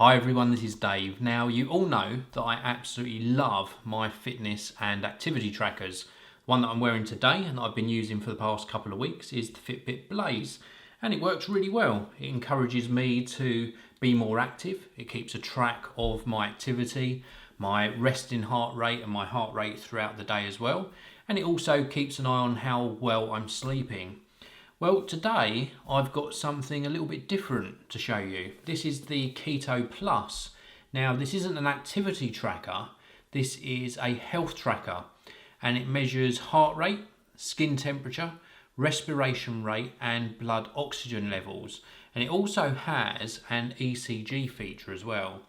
Hi everyone, this is Dave. Now you all know that I absolutely love my fitness and activity trackers. One that I'm wearing today and that I've been using for the past couple of weeks is the Fitbit Blaze, and it works really well. It encourages me to be more active. It keeps a track of my activity, my resting heart rate and my heart rate throughout the day as well, and it also keeps an eye on how well I'm sleeping. Well, today I've got something a little bit different to show you. This is the Kito Plus. Now, this isn't an activity tracker, this is a health tracker, and it measures heart rate, skin temperature, respiration rate and blood oxygen levels. And it also has an ECG feature as well.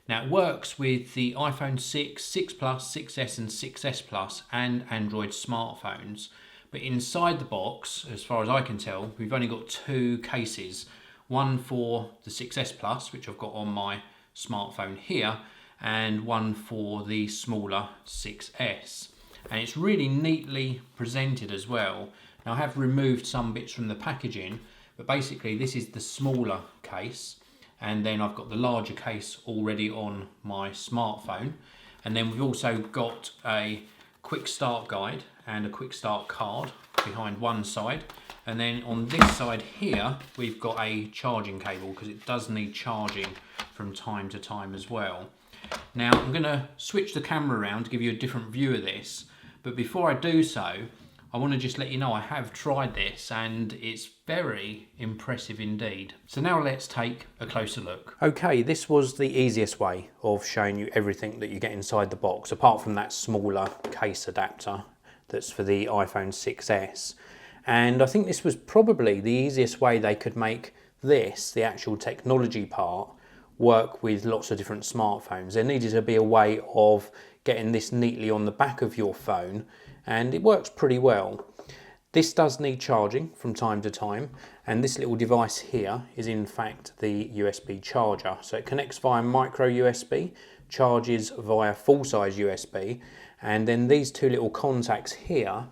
Now, it works with the iPhone 6, 6 Plus, 6S and 6S Plus and Android smartphones. But inside the box, as far as I can tell, we've only got two cases. One for the 6S Plus, which I've got on my smartphone here, and one for the smaller 6S. And it's really neatly presented as well. Now, I have removed some bits from the packaging, but basically this is the smaller case, and then I've got the larger case already on my smartphone. And then we've also got a quick start guide and a quick start card behind one side, and then on this side here we've got a charging cable because it does need charging from time to time as well. Now I'm going to switch the camera around to give you a different view of this, but before I do so I want to just let you know I have tried this and it's very impressive indeed. So now let's take a closer look. Okay, this was the easiest way of showing you everything that you get inside the box, apart from that smaller case adapter that's for the iPhone 6S. And I think this was probably the easiest way they could make this, the actual technology part, work with lots of different smartphones. There needed to be a way of getting this neatly on the back of your phone, and it works pretty well. This does need charging from time to time, and this little device here is in fact the USB charger. So it connects via micro USB, charges via full-size USB, and then these two little contacts here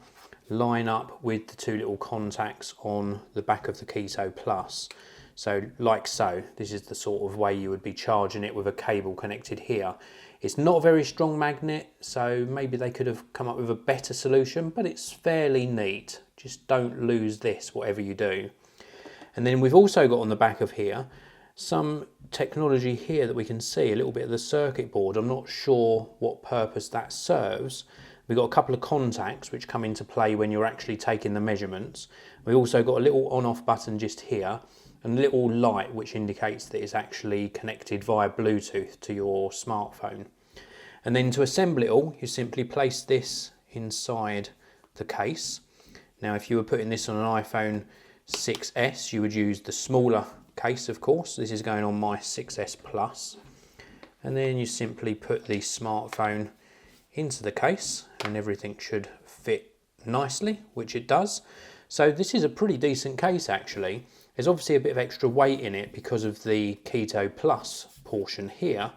line up with the two little contacts on the back of the Kito Plus. So like so, this is the sort of way you would be charging it with a cable connected here. It's not a very strong magnet, so maybe they could have come up with a better solution, but it's fairly neat. Just don't lose this, whatever you do. And then we've also got on the back of here some technology here that we can see, a little bit of the circuit board. I'm not sure what purpose that serves. We've got a couple of contacts which come into play when you're actually taking the measurements. We've also got a little on-off button just here, and a little light which indicates that it's actually connected via Bluetooth to your smartphone. And then to assemble it all, you simply place this inside the case. Now, if you were putting this on an iPhone 6S, you would use the smaller case, of course. This is going on my 6S Plus. And then you simply put the smartphone into the case and everything should fit nicely, which it does. So this is a pretty decent case actually. There's obviously a bit of extra weight in it because of the Kito Plus portion here,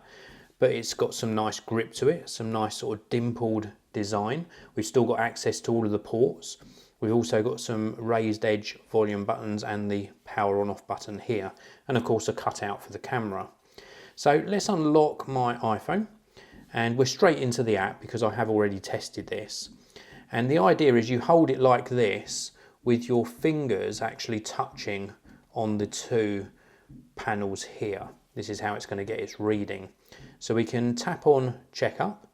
but it's got some nice grip to it, some nice sort of dimpled design. We've still got access to all of the ports. We've also got some raised edge volume buttons and the power on off button here, and of course a cutout for the camera. So let's unlock my iPhone and we're straight into the app because I have already tested this. And the idea is you hold it like this with your fingers actually touching on the two panels here. This is how it's going to get its reading. So we can tap on checkup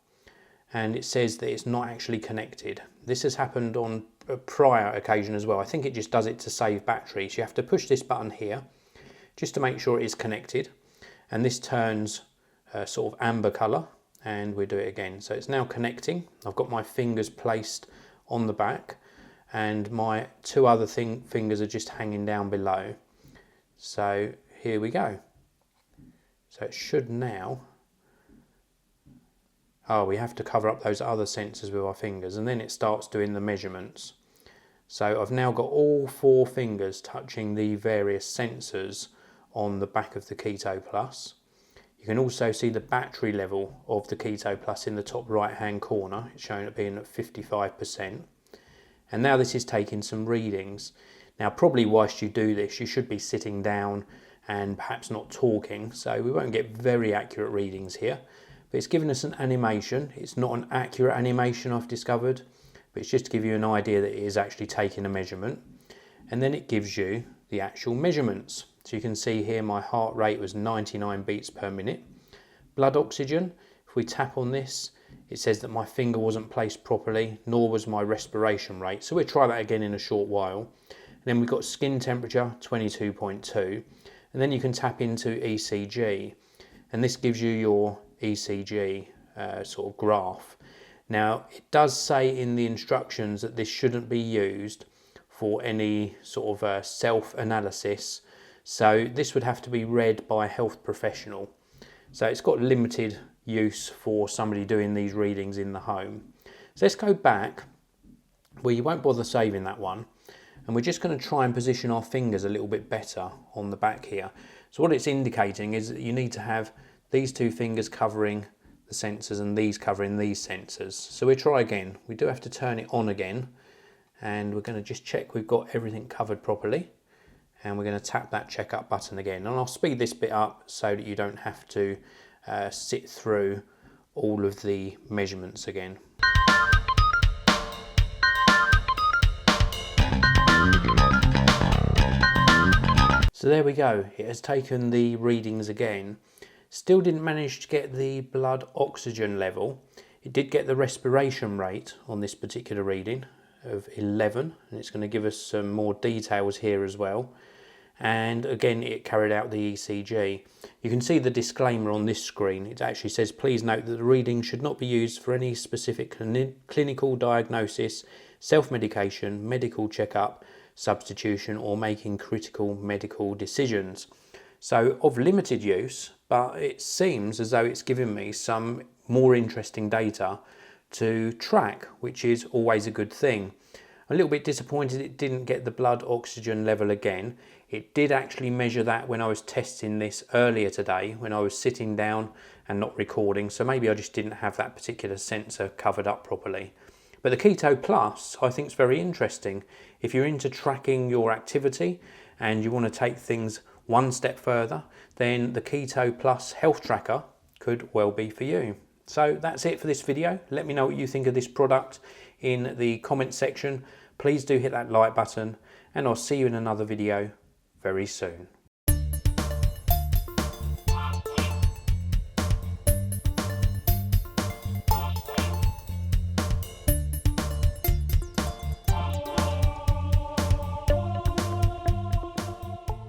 and it says that it's not actually connected. This has happened on a prior occasion as well. I think it just does it to save battery. So you have to push this button here just to make sure it is connected, and this turns sort of amber colour, and we do it again. So it's now connecting. I've got my fingers placed on the back and my two other fingers are just hanging down below. So here we go. So it should now, we have to cover up those other sensors with our fingers, and then it starts doing the measurements. So I've now got all four fingers touching the various sensors on the back of the Kito Plus. You can also see the battery level of the Kito Plus in the top right hand corner. It's showing it being at 55%. And now this is taking some readings. Now probably whilst you do this, you should be sitting down and perhaps not talking, so we won't get very accurate readings here. But it's given us an animation. It's not an accurate animation, I've discovered, but it's just to give you an idea that it is actually taking a measurement. And then it gives you the actual measurements. So you can see here my heart rate was 99 beats per minute. Blood oxygen, if we tap on this, it says that my finger wasn't placed properly, nor was my respiration rate. So we'll try that again in a short while. And then we've got skin temperature, 22.2. And then you can tap into ECG. And this gives you your ECG sort of graph. Now, it does say in the instructions that this shouldn't be used for any sort of self-analysis. So this would have to be read by a health professional. So it's got limited use for somebody doing these readings in the home. So let's go back where you won't bother saving that one. And we're just going to try and position our fingers a little bit better on the back here. So what it's indicating is that you need to have these two fingers covering the sensors and these covering these sensors. So we'll try again. We do have to turn it on again, and we're going to just check we've got everything covered properly. And we're going to tap that check up button again. And I'll speed this bit up so that you don't have to sit through all of the measurements again. So there we go, it has taken the readings again. Still didn't manage to get the blood oxygen level. It did get the respiration rate on this particular reading of 11, and it's going to give us some more details here as well. And again, it carried out the ECG. You can see the disclaimer on this screen. It actually says, please note that the reading should not be used for any specific clinical diagnosis, self-medication, medical checkup, substitution, or making critical medical decisions. So of limited use, but it seems as though it's given me some more interesting data to track, which is always a good thing. A little bit disappointed it didn't get the blood oxygen level again. It did actually measure that when I was testing this earlier today, when I was sitting down and not recording, so maybe I just didn't have that particular sensor covered up properly. But the Kito Plus I think is very interesting. If you're into tracking your activity and you want to take things one step further, then the Kito Plus health tracker could well be for you. So that's it for this video. Let me know what you think of this product in the comment section. Please do hit that like button, and I'll see you in another video very soon.